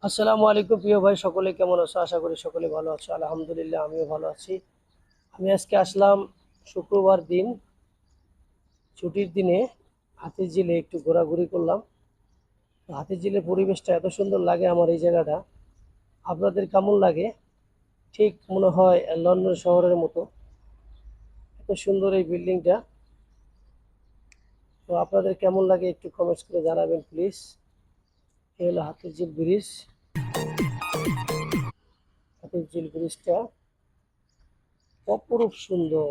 আসসালামু আলাইকুম প্রিয় ভাই, সকলে কেমন আছো? আশা করি সকলে ভালো আছো। আলহামদুলিল্লাহ, আমিও ভালো আছি। আমি আজকে আসলাম শুক্রবার দিন, ছুটির দিনে হাতিঝিলে একটু ঘোরাঘুরি করলাম। তো হাতিঝিলের পরিবেশটা এত সুন্দর লাগে আমার এই জায়গাটা। আপনাদের কেমন লাগে? ঠিক মনে হয় লন্ডন শহরের মতো, এত সুন্দর এই বিল্ডিংটা। তো আপনাদের কেমন লাগে একটু কমেন্টস করে জানাবেন প্লিজ। এই হলো হাতিঝিল ব্রিজ। হাতিঝিল ব্রিজটা অপরূপ সুন্দর।